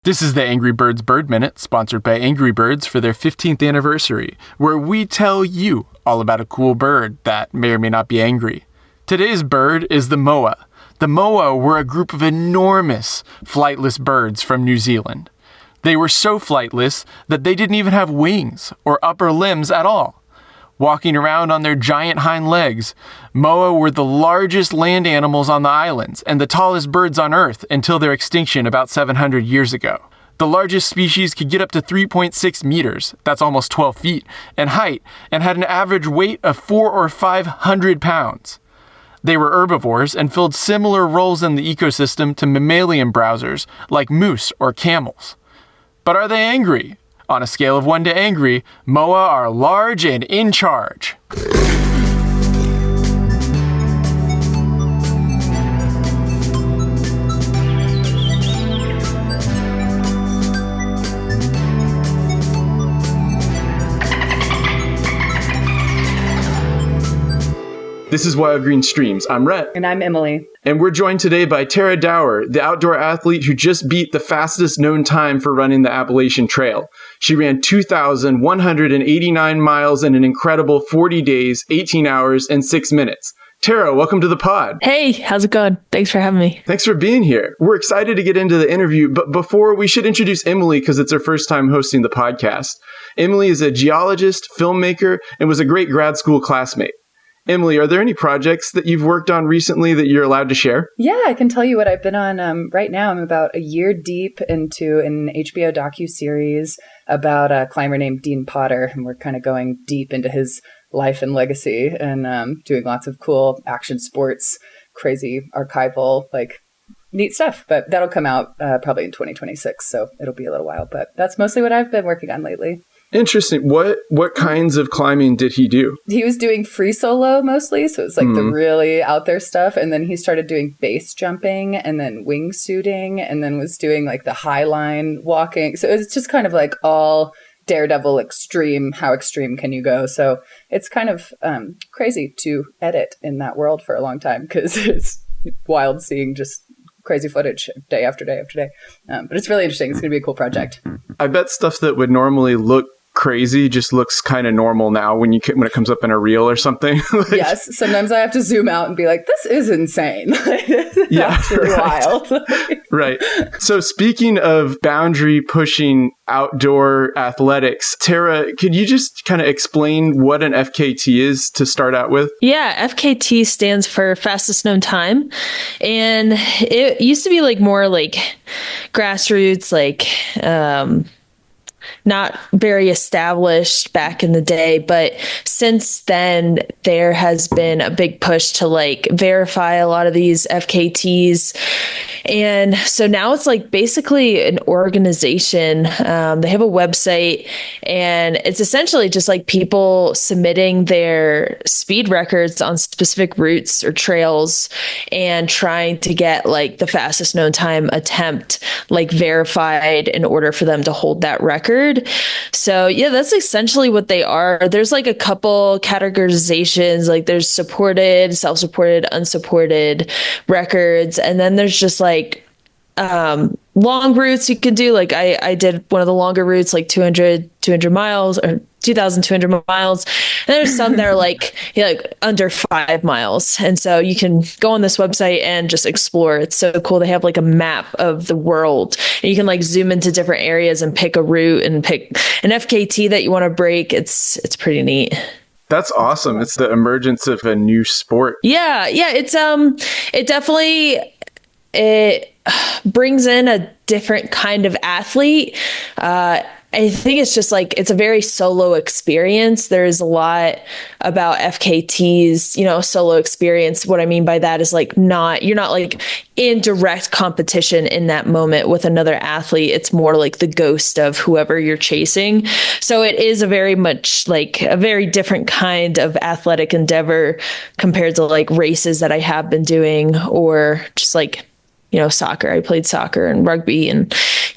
This is the Angry Birds Bird Minute, sponsored by Angry Birds for their 15th anniversary, where we tell you all about a cool bird that may or may not be angry. Today's bird is the moa. The moa were a group of enormous flightless birds from New Zealand. They were so flightless that they didn't even have wings or upper limbs at all. Walking around on their giant hind legs, moa were the largest land animals on the islands and the tallest birds on Earth until their extinction about 700 years ago. The largest species could get up to 3.6 meters, that's almost 12 feet, in height, and had an average weight of 400 or 500 pounds. They were herbivores and filled similar roles in the ecosystem to mammalian browsers like moose or camels. But are they angry? On a scale of 1 to angry, moa are large and in charge. This is Wild Green Streams. I'm Rhett. And I'm Emily. And we're joined today by Tara Dower, the outdoor athlete who just beat the fastest known time for running the Appalachian Trail. She ran 2,189 miles in an incredible 40 days, 18 hours, and 6 minutes. Tara, welcome to the pod. Hey, how's it going? Thanks for having me. Thanks for being here. We're excited to get into the interview, but before, we should introduce Emily because it's her first time hosting the podcast. Emily is a geologist, filmmaker, and was a great grad school classmate. Emily, are there any projects that you've worked on recently that you're allowed to share? Yeah, I can tell you what I've been on right now. I'm about a year deep into an HBO docuseries about a climber named Dean Potter, and we're kind of going deep into his life and legacy and doing lots of cool action sports, crazy archival, neat stuff. But that'll come out probably in 2026, so it'll be a little while. But that's mostly what I've been working on lately. Interesting. What kinds of climbing did he do? He was doing free solo mostly, so it's the really out there stuff. And then he started doing base jumping and then wingsuiting and then was doing the high line walking. So it's just kind of all daredevil extreme. How extreme can you go? So it's kind of crazy to edit in that world for a long time because it's wild seeing just crazy footage day after day after day. But it's really interesting. It's going to be a cool project. I bet stuff that would normally look crazy just looks kind of normal now when it comes up in a reel or something. Yes, sometimes I have to zoom out and be like, this is insane. This is actually wild. Right. So speaking of boundary pushing outdoor athletics, Tara, could you just kind of explain what an FKT is to start out with? Yeah, FKT stands for fastest known time. And it used to be more grassroots, not very established back in the day, but since then there has been a big push to verify a lot of these FKTs. And so now it's basically an organization. They have a website and it's essentially just people submitting their speed records on specific routes or trails and trying to get the fastest known time attempt verified in order for them to hold that record. So yeah, that's essentially what they are. There's a couple categorizations, there's supported, self-supported, unsupported records. And then there's just long routes you can do. I did one of the longer routes, 200 miles or 2,200 miles. And there's some that are under 5 miles. And so you can go on this website and just explore. It's so cool. They have a map of the world and you can zoom into different areas and pick a route and pick an FKT that you want to break. It's pretty neat. That's awesome. It's the emergence of a new sport. Yeah. It's it definitely brings in a different kind of athlete. I think it's just it's a very solo experience. There's a lot about FKTs, solo experience. What I mean by that is you're not in direct competition in that moment with another athlete. It's more the ghost of whoever you're chasing. So it is a very much a very different kind of athletic endeavor compared to races that I have been doing or just soccer. I played soccer and rugby and,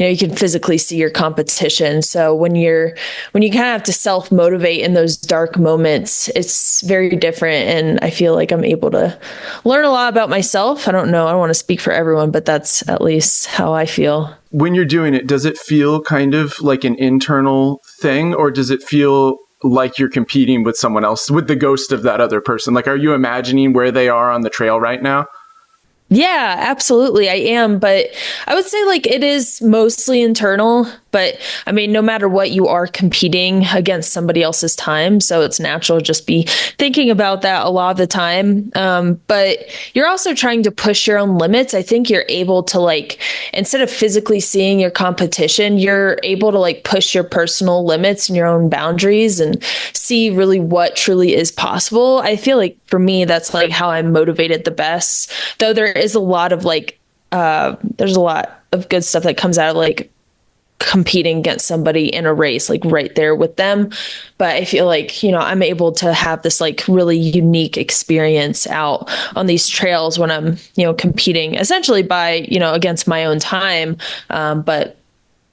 you can physically see your competition. So when you kind of have to self-motivate in those dark moments, it's very different. And I feel like I'm able to learn a lot about myself. I don't know. I don't want to speak for everyone, but that's at least how I feel. When you're doing it, does it feel kind of like an internal thing, or does it feel like you're competing with someone else, with the ghost of that other person? Like, are you imagining where they are on the trail right now? Yeah, absolutely. I am. But I would say like it is mostly internal. But I mean, no matter what, you are competing against somebody else's time. So it's natural to just be thinking about that a lot of the time. But you're also trying to push your own limits. I think you're able to like, instead of physically seeing your competition, you're able to like push your personal limits and your own boundaries and see really what truly is possible. I feel like for me, that's like how I'm motivated the best. Though there is a lot of like, there's a lot of good stuff that comes out of like competing against somebody in a race, like right there with them. But I feel like, I'm able to have this like really unique experience out on these trails when I'm, competing essentially by, against my own time. But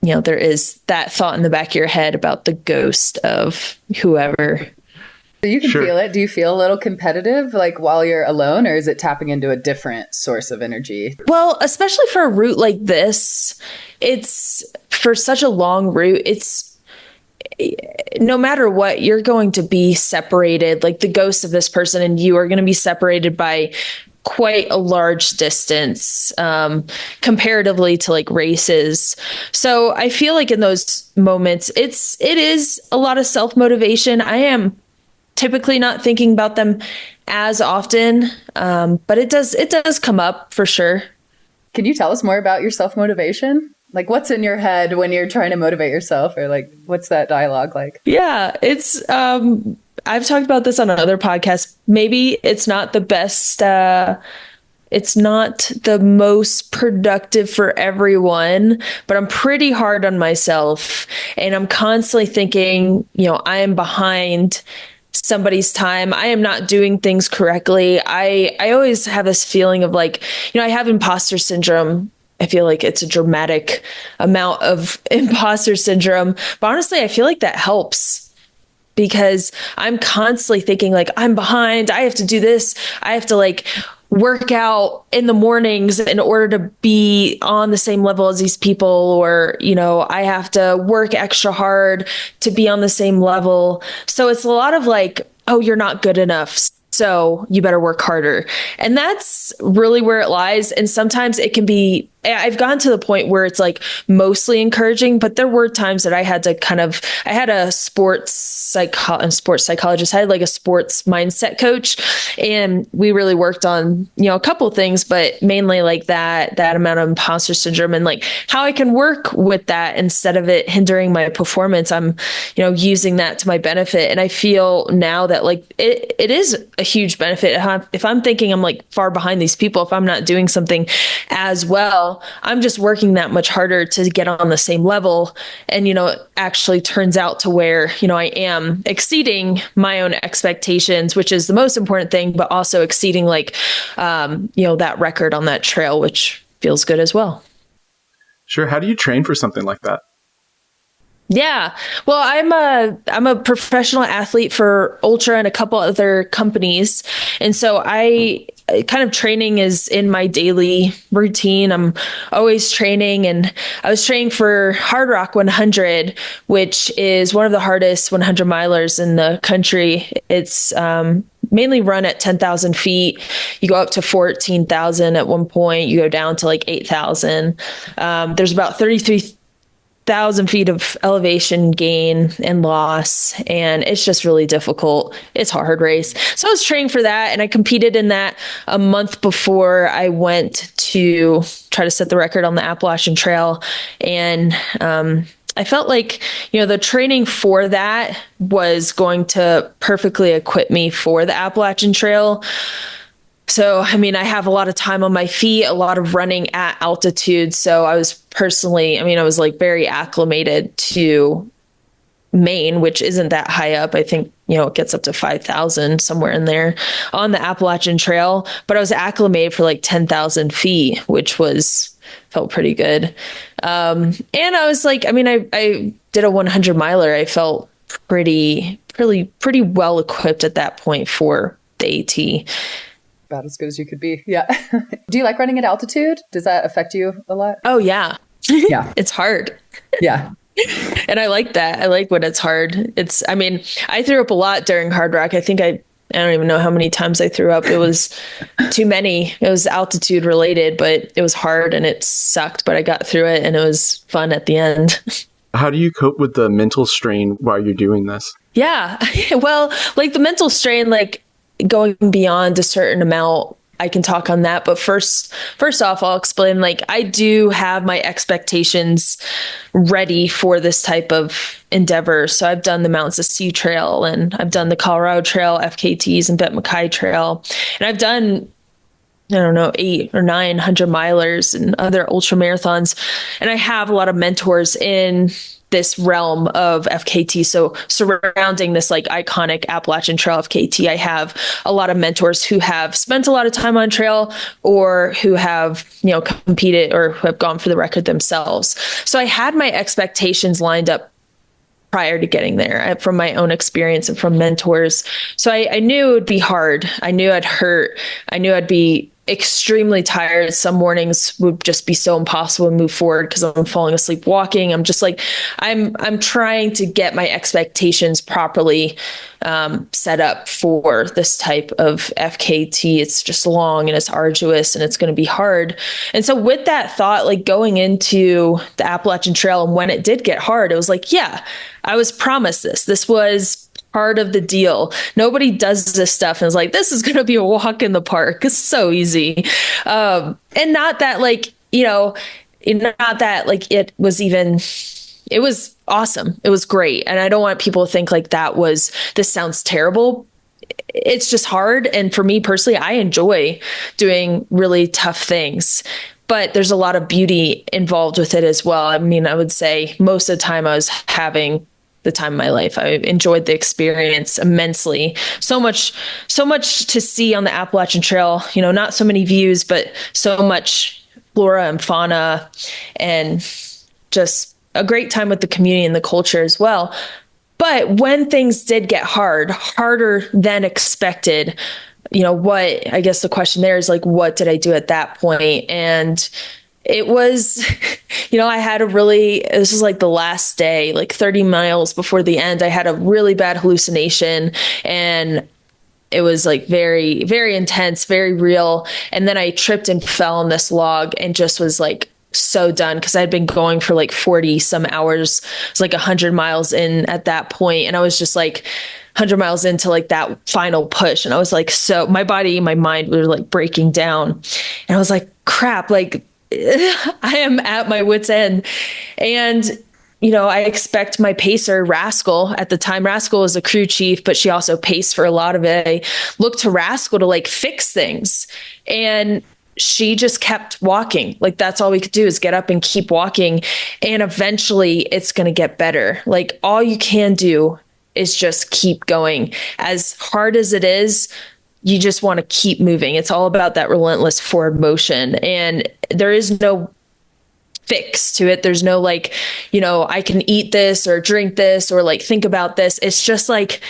there is that thought in the back of your head about the ghost of whoever. So you can Sure. feel it. Do you feel a little competitive like while you're alone, or is it tapping into a different source of energy? Well, especially for a route like this, it's for such a long route. It's no matter what, you're going to be separated. Like the ghost of this person and you are going to be separated by quite a large distance comparatively to like races. So I feel like in those moments, it is a lot of self-motivation. I am typically not thinking about them as often, but it does come up for sure. Can you tell us more about your self-motivation? Like what's in your head when you're trying to motivate yourself, or like what's that dialogue like? Yeah, it's I've talked about this on another podcast. Maybe it's not the best, it's not the most productive for everyone, but I'm pretty hard on myself and I'm constantly thinking, I am behind somebody's time. I am not doing things correctly. I always have this feeling of like, I have imposter syndrome. I feel like it's a dramatic amount of imposter syndrome, but honestly, I feel like that helps because I'm constantly thinking like I'm behind. I have to do this. I have to like work out in the mornings in order to be on the same level as these people, or, I have to work extra hard to be on the same level. So it's a lot of like, oh, you're not good enough, so you better work harder. And that's really where it lies. And sometimes it can be, I've gotten to the point where it's like mostly encouraging, but there were times that I had to I had a sports psychologist. I had like a sports mindset coach, and we really worked on, a couple things, but mainly like that amount of imposter syndrome and like how I can work with that instead of it hindering my performance. I'm, using that to my benefit. And I feel now that like it is a huge benefit. If I'm thinking I'm like far behind these people, if I'm not doing something as well, I'm just working that much harder to get on the same level. And, it actually turns out to where, I am exceeding my own expectations, which is the most important thing, but also exceeding like, that record on that trail, which feels good as well. Sure. How do you train for something like that? Yeah. Well, I'm a professional athlete for Ultra and a couple other companies. And so kind of training is in my daily routine. I'm always training, and I was training for Hard Rock 100, which is one of the hardest 100 milers in the country. It's mainly run at 10,000 feet. You go up to 14,000 at one point. You go down to like 8,000. There's about 33,000 feet of elevation gain and loss, and it's just really difficult. It's a hard race. So I was training for that, and I competed in that a month before I went to try to set the record on the Appalachian Trail. And I felt like, the training for that was going to perfectly equip me for the Appalachian Trail. So, I have a lot of time on my feet, a lot of running at altitude. So I was like very acclimated to Maine, which isn't that high up. I think, it gets up to 5,000 somewhere in there on the Appalachian Trail. But I was acclimated for like 10,000 feet, which was felt pretty good. And I was like, I mean, I did a 100 miler. I felt pretty well equipped at that point for the AT. About as good as you could be. Yeah. Do you like running at altitude? Does that affect you a lot? Oh yeah. Yeah. It's hard. Yeah. And I like that. I like when it's hard. I mean, I threw up a lot during Hard Rock. I think I don't even know how many times I threw up. It was too many. It was altitude related, but it was hard and it sucked, but I got through it and it was fun at the end. How do you cope with the mental strain while you're doing this? Yeah. Well, like the mental strain, like going beyond a certain amount, I can talk on that. But first off, I'll explain, like, I do have my expectations ready for this type of endeavor. So I've done the Mount Sea Trail and I've done the Colorado Trail, FKTs, and Bet McKay Trail. And I've done, I don't know, 800 or 900 milers and other ultra marathons. And I have a lot of mentors in this realm of FKT. So surrounding this like iconic Appalachian Trail FKT, I have a lot of mentors who have spent a lot of time on trail or who have, competed or who have gone for the record themselves. So I had my expectations lined up prior to getting there from my own experience and from mentors. So I knew it would be hard. I knew I'd hurt. I knew I'd be extremely tired. Some mornings would just be so impossible to move forward because I'm falling asleep walking. I'm just like, I'm trying to get my expectations properly set up for this type of FKT. It's just long and it's arduous and it's going to be hard. And so with that thought, like going into the Appalachian Trail, and when it did get hard, it was like, yeah, I was promised this. This was part of the deal. Nobody does this stuff and is like, this is going to be a walk in the park. It's so easy. And not that like, not that like it was awesome. It was great. And I don't want people to think like this sounds terrible. It's just hard. And for me personally, I enjoy doing really tough things, but there's a lot of beauty involved with it as well. I mean, I would say most of the time I was having the time of my life. I enjoyed the experience immensely. So much to see on the Appalachian Trail, not so many views, but so much flora and fauna and just a great time with the community and the culture as well. But when things did get harder than expected, what, I guess the question there is like, what did I do at that point? And it was, I had this was like the last day, like 30 miles before the end, I had a really bad hallucination and it was like very, very intense, very real. And then I tripped and fell on this log and just was like so done because I'd been going for like 40 some hours. It's like 100 miles in at that point. And I was just like 100 miles into like that final push. And I was like, so my body, my mind were like breaking down. And I was like, crap, like, I am at my wit's end. And, I expect my pacer, Rascal, at the time, Rascal was a crew chief, but she also paced for a lot of it. I looked to Rascal to like fix things. And she just kept walking. Like that's all we could do is get up and keep walking. And eventually it's going to get better. Like all you can do is just keep going. As hard as it is, you just want to keep moving. It's all about that relentless forward motion. And there is no fix to it. There's no like, I can eat this or drink this or like think about this. It's just like,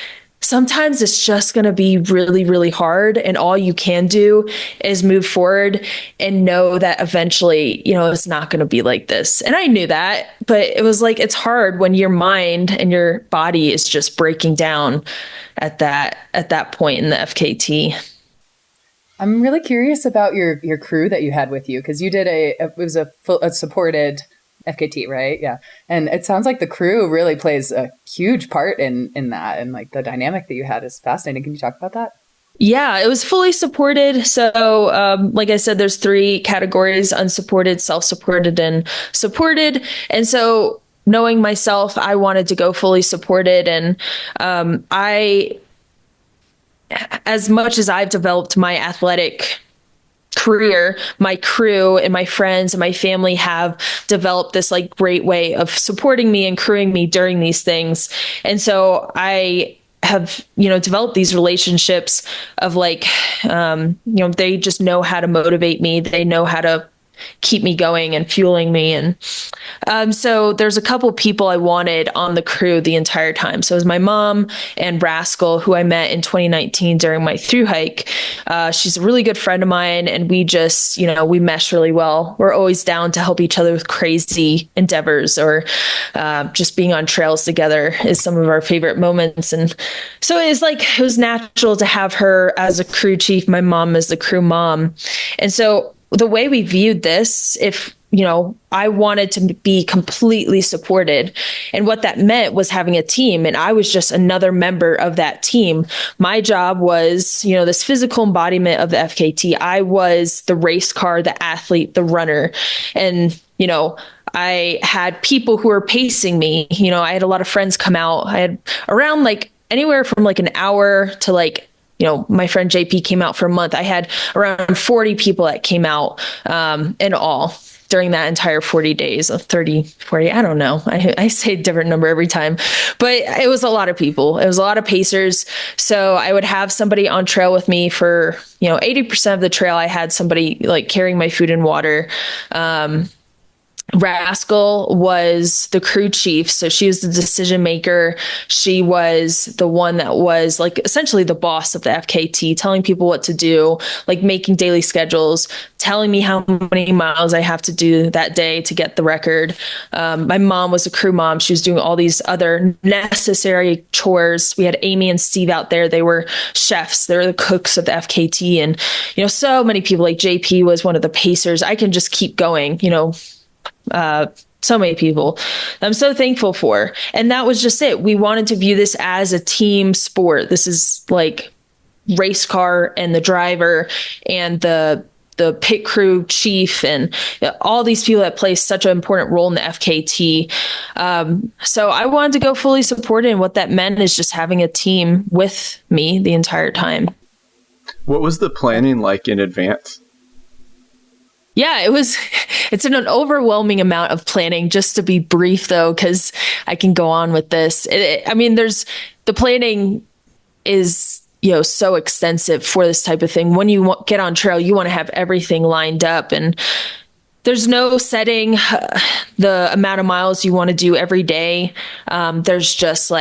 sometimes it's just going to be really, really hard. And all you can do is move forward and know that eventually, it's not going to be like this. And I knew that, but it was like, it's hard when your mind and your body is just breaking down at that point in the FKT. I'm really curious about your crew that you had with you, because you did it was a supported FKT, right? Yeah. And it sounds like the crew really plays a huge part in that, and like the dynamic that you had is fascinating. Can you talk about that? Yeah, it was fully supported. So, like I said, there's 3 categories: unsupported, self-supported, and supported. And so knowing myself, I wanted to go fully supported. And as much as I've developed my athletic career, my crew and my friends and my family have developed this like great way of supporting me and crewing me during these things. And so I have, developed these relationships of like, they just know how to motivate me. They know how to keep me going and fueling me. And so there's a couple people I wanted on the crew the entire time. So it was my mom and Rascal, who I met in 2019 during my thru hike. She's a really good friend of mine, and we just, we mesh really well. We're always down to help each other with crazy endeavors, or just being on trails together is some of our favorite moments. And so it was natural to have her as a crew chief, my mom as the crew mom. And so the way we viewed this, if I wanted to be completely supported. And what that meant was having a team. And I was just another member of that team. My job was, this physical embodiment of the FKT. I was the race car, the athlete, the runner. And, I had people who were pacing me. I had a lot of friends come out. I had around anywhere from an hour to my friend JP came out for a month. I had around 40 people that came out in all during that entire 40 days of 30, 40. I don't know. I say a different number every time, but it was a lot of people. It was a lot of pacers. So I would have somebody on trail with me for, 80% of the trail. I had somebody carrying my food and water. Rascal was the crew chief. So she was the decision maker. She was the one that was essentially the boss of the FKT, telling people what to do, making daily schedules, telling me how many miles I have to do that day to get the record. My mom was a crew mom. She was doing all these other necessary chores. We had Amy and Steve out there. They were chefs. They were the cooks of the FKT. And, so many people, JP was one of the pacers. I can just keep going, so many people I'm so thankful for. And that was just it. We wanted to view this as a team sport. This is race car and the driver and the pit crew chief and all these people that play such an important role in the FKT. So I wanted to go fully supported. And what that meant is just having a team with me the entire time. What was the planning like in advance? Yeah, it's an overwhelming amount of planning. Just to be brief, though, because I can go on with this. The planning is, so extensive for this type of thing. When you get on trail, you want to have everything lined up, and there's no setting the amount of miles you want to do every day. There's just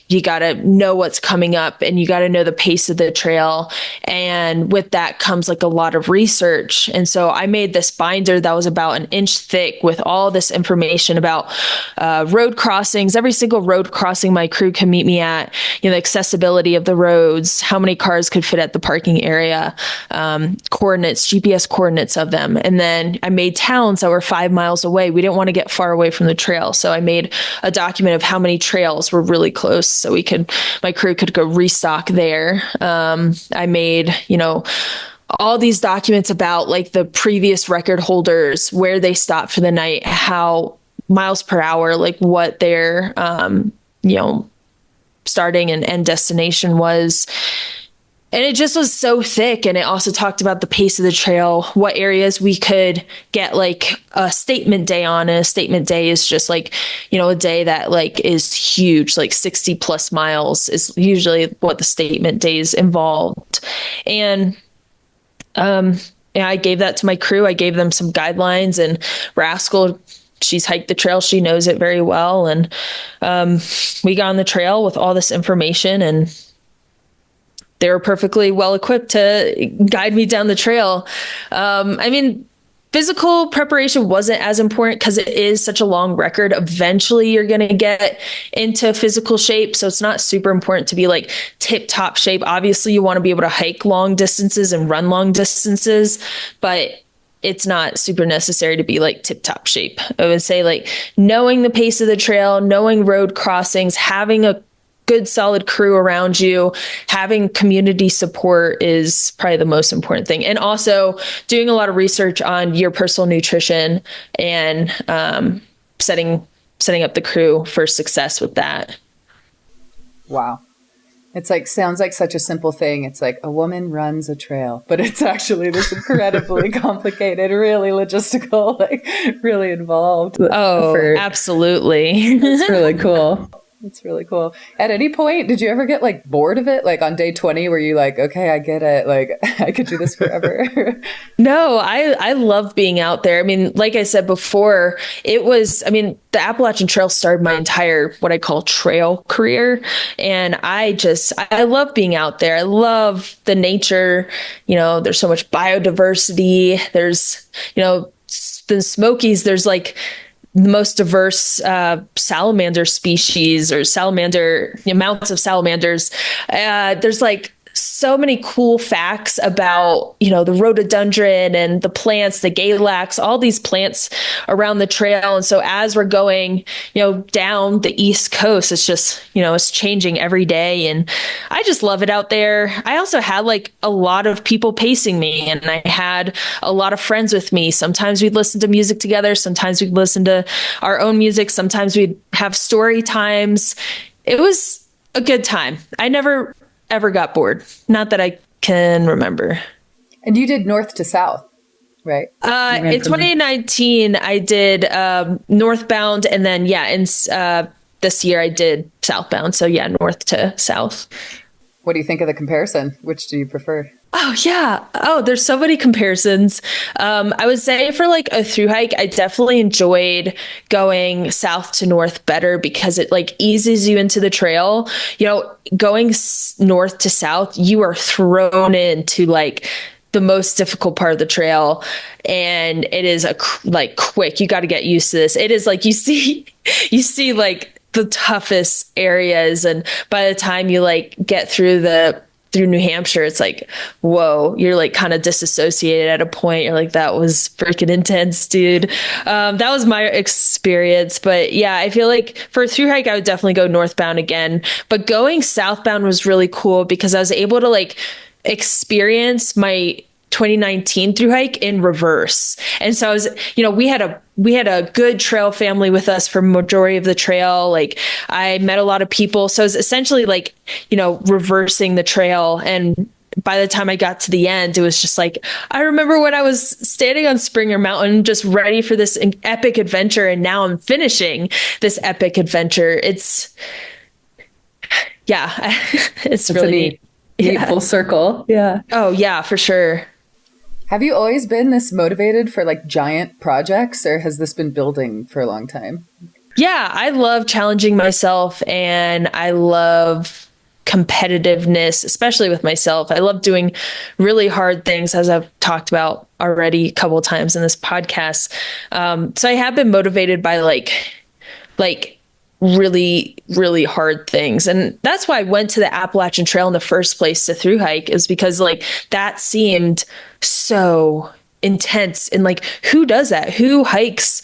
you got to know what's coming up, and you got to know the pace of the trail. And with that comes a lot of research. And so I made this binder that was about an inch thick with all this information about road crossings, every single road crossing my crew can meet me at, the accessibility of the roads, how many cars could fit at the parking area, coordinates, GPS coordinates of them. And then I made towns that were 5 miles away. We didn't want to get far away from the trail. So I made a document of how many trails were really close so my crew could go restock there. I made, all these documents about the previous record holders, where they stopped for the night, how miles per hour, what their, starting and end destination was. And it just was so thick. And it also talked about the pace of the trail, what areas we could get a statement day on. And a statement day is just a day that is huge, 60 plus miles is usually what the statement days involved. And I gave that to my crew. I gave them some guidelines, and Rascal, she's hiked the trail. She knows it very well. And we got on the trail with all this information, and they were perfectly well equipped to guide me down the trail. Physical preparation wasn't as important because it is such a long record. Eventually, you're going to get into physical shape. So it's not super important to be tip top shape. Obviously, you want to be able to hike long distances and run long distances, but it's not super necessary to be tip top shape. I would say knowing the pace of the trail, knowing road crossings, having a good solid crew around you, having community support is probably the most important thing. And also doing a lot of research on your personal nutrition and setting up the crew for success with that. Wow. It's sounds like such a simple thing. It's a woman runs a trail, but it's actually this incredibly complicated, really logistical, really involved. Oh, absolutely. It's really cool. That's really cool. At any point, did you ever get like bored of it? Like on day 20, were you like, okay, I get it. Like I could do this forever. No, I love being out there. I mean, like I said before, the Appalachian Trail started my entire what I call trail career. And I love being out there. I love the nature. There's so much biodiversity. There's, the Smokies, there's like the most diverse salamander species or amounts of salamanders. There's like so many cool facts about, the rhododendron and the plants, the galax, all these plants around the trail. And so as we're going, down the East Coast, it's just, it's changing every day. And I just love it out there. I also had like a lot of people pacing me, and I had a lot of friends with me. Sometimes we'd listen to music together. Sometimes we'd listen to our own music. Sometimes we'd have story times. It was a good time. I never ever got bored. Not that I can remember. And you did north to south, right? In 2019, I did northbound, and then this year I did southbound. So north to south. What do you think of the comparison? Which do you prefer? Oh, yeah. Oh, there's so many comparisons. I would say for like a thru hike, I definitely enjoyed going south to north better because it like eases you into the trail. Going north to south, you are thrown into like the most difficult part of the trail. And it is quick. You got to get used to this. It is like you see like the toughest areas. And by the time you like get through New Hampshire, it's like, whoa, you're like kind of disassociated at a point. You're like, that was freaking intense, dude. That was my experience. But yeah, I feel like for a thru hike, I would definitely go northbound again. But going southbound was really cool because I was able to like experience my 2019 thru hike in reverse. And so I was, we had a good trail family with us for majority of the trail. Like I met a lot of people. So it was essentially like, reversing the trail. And by the time I got to the end, it was just like, I remember when I was standing on Springer Mountain, just ready for this epic adventure. And now I'm finishing this epic adventure. It's really neat full circle. Yeah. Oh yeah, for sure. Have you always been this motivated for like giant projects, or has this been building for a long time? Yeah, I love challenging myself, and I love competitiveness, especially with myself. I love doing really hard things, as I've talked about already a couple of times in this podcast. So I have been motivated by like really, really hard things. And that's why I went to the Appalachian Trail in the first place to thru hike, is because like that seemed so intense. And like, who does that? Who hikes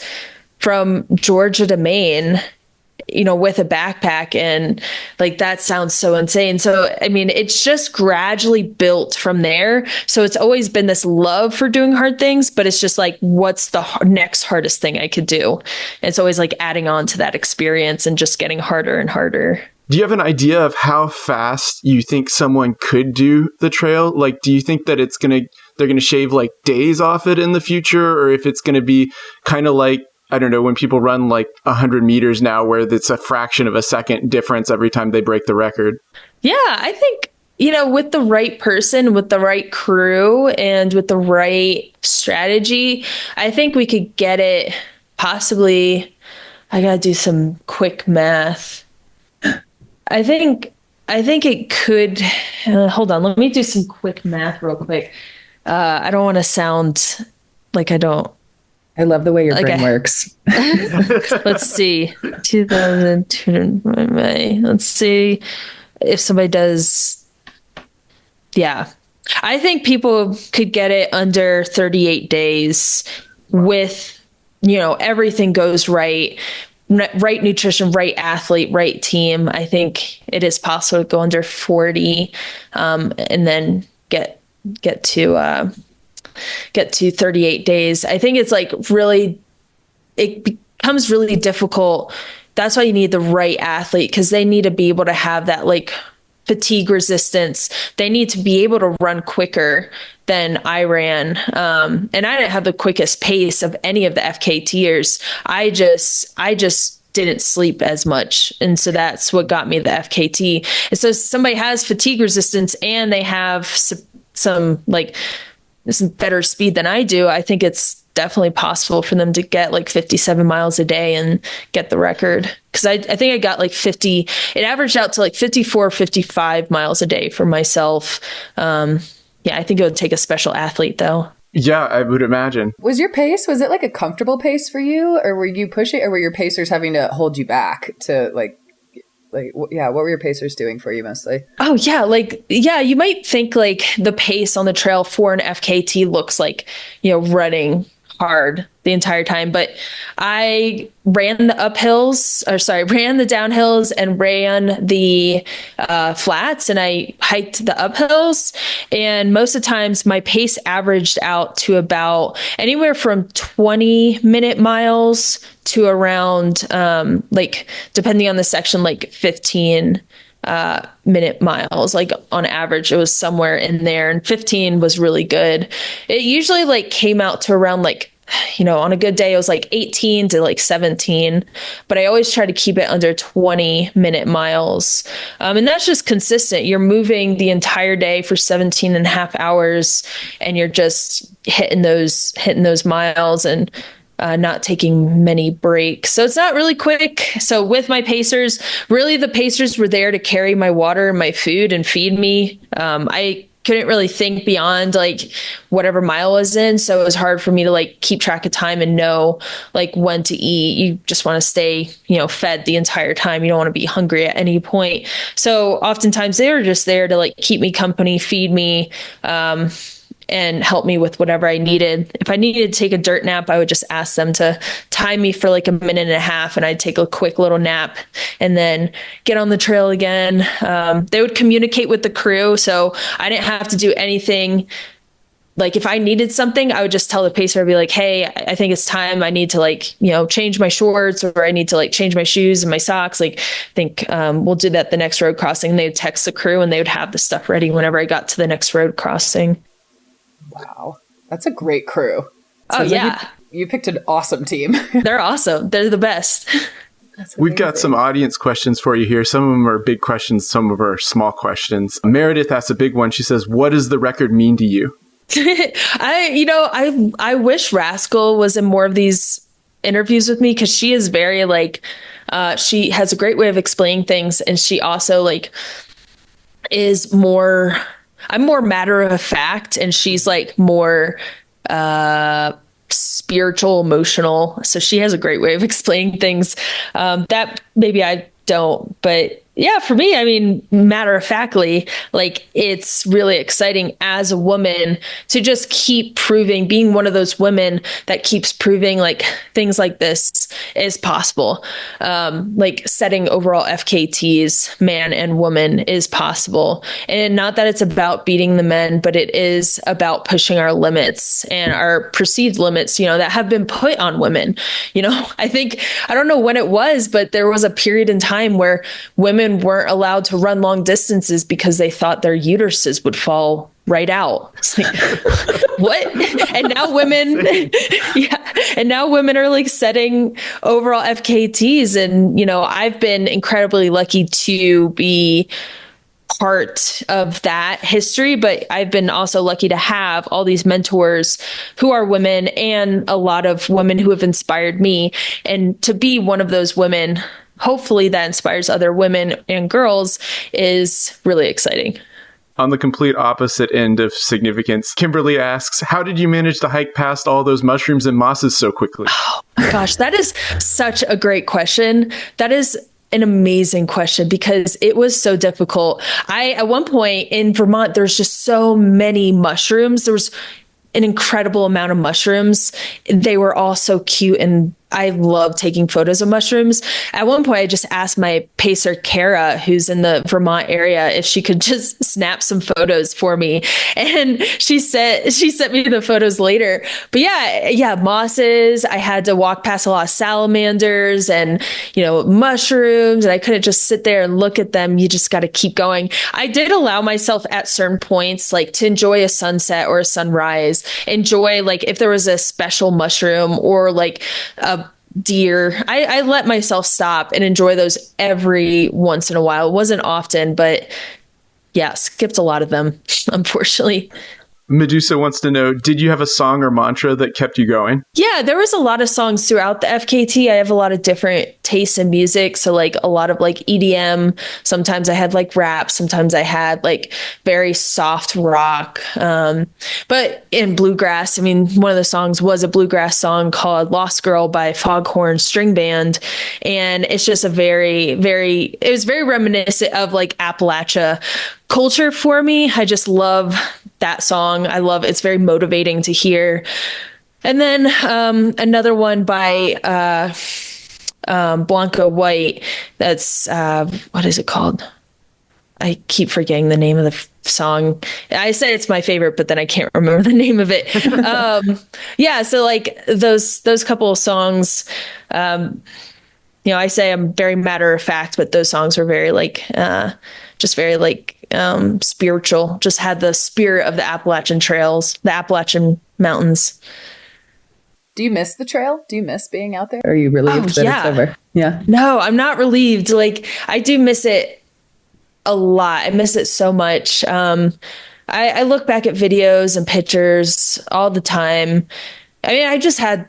from Georgia to Maine, with a backpack? And like, that sounds so insane. So, I mean, it's just gradually built from there. So it's always been this love for doing hard things, but it's just like, what's the next hardest thing I could do? It's always like adding on to that experience and just getting harder and harder. Do you have an idea of how fast you think someone could do the trail? Like, do you think that they're going to shave like days off it in the future? Or if it's going to be kind of like, I don't know, when people run like 100 meters now, where it's a fraction of a second difference every time they break the record? Yeah, I think, with the right person, with the right crew, and with the right strategy, I think we could get it possibly. I got to do some quick math. I think it could. Hold on. Let me do some quick math real quick. I don't want to sound like I don't. I love the way your brain works. Let's see. 2002. Let's see if somebody does. Yeah. I think people could get it under 38 days with, everything goes right. Right nutrition, right athlete, right team. I think it is possible to go under 40 and then get to 38 days. I think it's like it becomes really difficult. That's why you need the right athlete, because they need to be able to have that like fatigue resistance. They need to be able to run quicker than I ran. And I didn't have the quickest pace of any of the FKTers. I just didn't sleep as much. And so that's what got me the FKT. And so somebody has fatigue resistance and they have some better speed than I do. I think it's definitely possible for them to get like 57 miles a day and get the record. Cause I think I got like 50, it averaged out to like 54, 55 miles a day for myself. Yeah, I think it would take a special athlete though. Yeah, I would imagine. Was your pace, was it like a comfortable pace for you, or were you pushing, or were your pacers having to hold you back to what were your pacers doing for you mostly? Oh yeah. You might think like the pace on the trail for an FKT looks like, running hard the entire time, but I ran the downhills and ran the flats, and I hiked the uphills. And most of the times my pace averaged out to about anywhere from 20-minute miles to around, depending on the section, like 15-minute miles. Like on average, it was somewhere in there, and 15 was really good. It usually like came out to around like, on a good day, it was like 18 to like 17, but I always try to keep it under 20-minute miles. And that's just consistent. You're moving the entire day for 17 and a half hours, and you're just hitting those miles and not taking many breaks. So it's not really quick. So with my pacers, really the pacers were there to carry my water and my food and feed me. I couldn't really think beyond like whatever mile I was in. So it was hard for me to like keep track of time and know like when to eat. You just want to stay, fed the entire time. You don't want to be hungry at any point. So oftentimes they were just there to like keep me company, feed me, and help me with whatever I needed. If I needed to take a dirt nap, I would just ask them to time me for like a minute and a half, and I'd take a quick little nap and then get on the trail again. They would communicate with the crew, so I didn't have to do anything. Like if I needed something, I would just tell the pacer, I'd be like, hey, I think it's time. I need to like, change my shorts, or I need to like change my shoes and my socks. Like, I think we'll do that the next road crossing. And they would text the crew, and they would have the stuff ready whenever I got to the next road crossing. Wow. That's a great crew. Oh, yeah. You picked an awesome team. They're awesome. They're the best. We've got some audience questions for you here. Some of them are big questions. Some of them are small questions. Meredith asked a big one. She says, what does the record mean to you? I wish Rascal was in more of these interviews with me, because she is very like, she has a great way of explaining things. And she also like I'm more matter of fact, and she's like more spiritual, emotional. So she has a great way of explaining things that maybe I don't. But yeah, for me, I mean, matter of factly, like it's really exciting as a woman to just keep proving, being one of those women that keeps proving like things like this is possible. Like setting overall FKTs, man and woman, is possible. And not that it's about beating the men, but it is about pushing our limits and our perceived limits, that have been put on women. I don't know when it was, but there was a period in time where women weren't allowed to run long distances because they thought their uteruses would fall right out. It's like, what? And now women, and now women are like setting overall FKTs. And, I've been incredibly lucky to be part of that history, but I've been also lucky to have all these mentors who are women, and a lot of women who have inspired me, and to be one of those women, hopefully that inspires other women and girls, is really exciting. On the complete opposite end of significance, Kimberly asks, how did you manage to hike past all those mushrooms and mosses so quickly? Oh my gosh, that is such a great question. That is an amazing question, because it was so difficult. At one point in Vermont, there's just so many mushrooms. There was an incredible amount of mushrooms. They were all so cute, and I love taking photos of mushrooms. At one point, I just asked my pacer, Kara, who's in the Vermont area, if she could just snap some photos for me. And she sent me the photos later. But yeah, mosses. I had to walk past a lot of salamanders and, mushrooms, and I couldn't just sit there and look at them. You just got to keep going. I did allow myself at certain points, like to enjoy a sunset or a sunrise, enjoy like if there was a special mushroom or like a deer. I let myself stop and enjoy those every once in a while. It wasn't often, but yeah, skipped a lot of them, unfortunately. Medussa wants to know, did you have a song or mantra that kept you going? Yeah, there was a lot of songs throughout the FKT. I have a lot of different tastes in music. So like a lot of like EDM. Sometimes I had like rap. Sometimes I had like very soft rock. But in bluegrass, I mean, one of the songs was a bluegrass song called Lost Girl by Foghorn String Band. And it's just it was very reminiscent of like Appalachia culture for me. I just love that song. It's very motivating to hear. And then another one by Blanca White. That's what is it called? I keep forgetting the name of the song. I said it's my favorite, but then I can't remember the name of it. Yeah, so like those couple of songs. I say I'm very matter of fact, but those songs were very like just very like spiritual, just had the spirit of the Appalachian trails, the Appalachian mountains. Do you miss the trail? Do you miss being out there? Or are you relieved that it's over? Yeah. No, I'm not relieved. Like I do miss it a lot. I miss it so much. I look back at videos and pictures all the time. I mean, I just had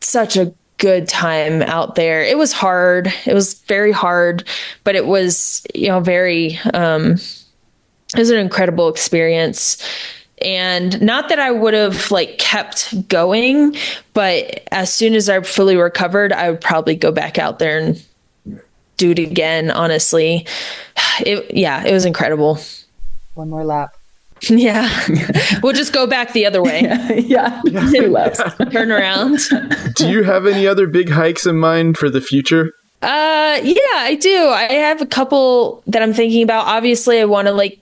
such a good time out there. It was hard. It was very hard, but it was, it was an incredible experience. And not that I would have like kept going, but as soon as I fully recovered, I would probably go back out there and do it again. Honestly, it was incredible. One more lap. Yeah. We'll just go back the other way. Yeah. 2 laps. Turn around. Do you have any other big hikes in mind for the future? Yeah, I do. I have a couple that I'm thinking about. Obviously, I want to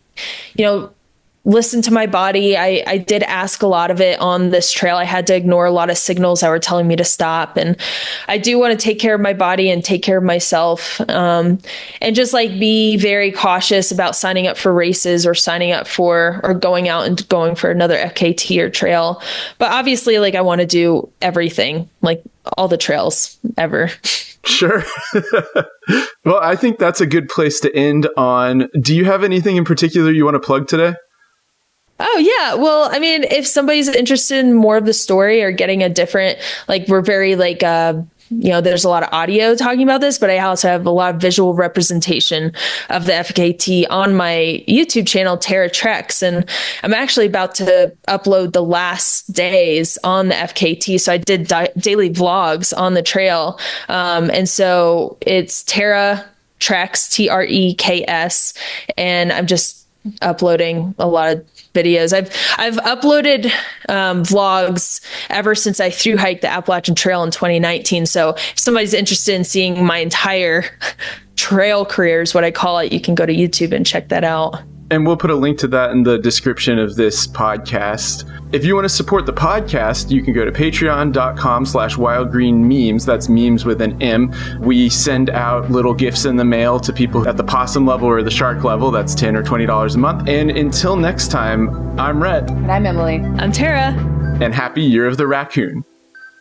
listen to my body. I did ask a lot of it on this trail. I had to ignore a lot of signals that were telling me to stop. And I do want to take care of my body and take care of myself. And just like be very cautious about signing up for races or signing up for, or going out and going for another FKT or trail. But obviously, like I want to do everything, like all the trails ever. Sure. Well, I think that's a good place to end on. Do you have anything in particular you want to plug today? Oh, yeah. Well, I mean, if somebody's interested in more of the story or getting a different, like we're very like, there's a lot of audio talking about this, but I also have a lot of visual representation of the FKT on my YouTube channel, Tara Treks. And I'm actually about to upload the last days on the FKT. So I did daily vlogs on the trail. And so it's Tara Treks, Treks. And I'm just uploading a lot of videos. I've uploaded vlogs ever since I thru hiked the Appalachian Trail in 2019. So if somebody's interested in seeing my entire trail career is what I call it, you can go to YouTube and check that out. And we'll put a link to that in the description of this podcast. If you want to support the podcast, you can go to patreon.com/wildgreenmemes. That's memes with an M. We send out little gifts in the mail to people at the possum level or the shark level. That's $10 or $20 a month. And until next time, I'm Rhett. And I'm Emily. I'm Tara. And happy Year of the Raccoon.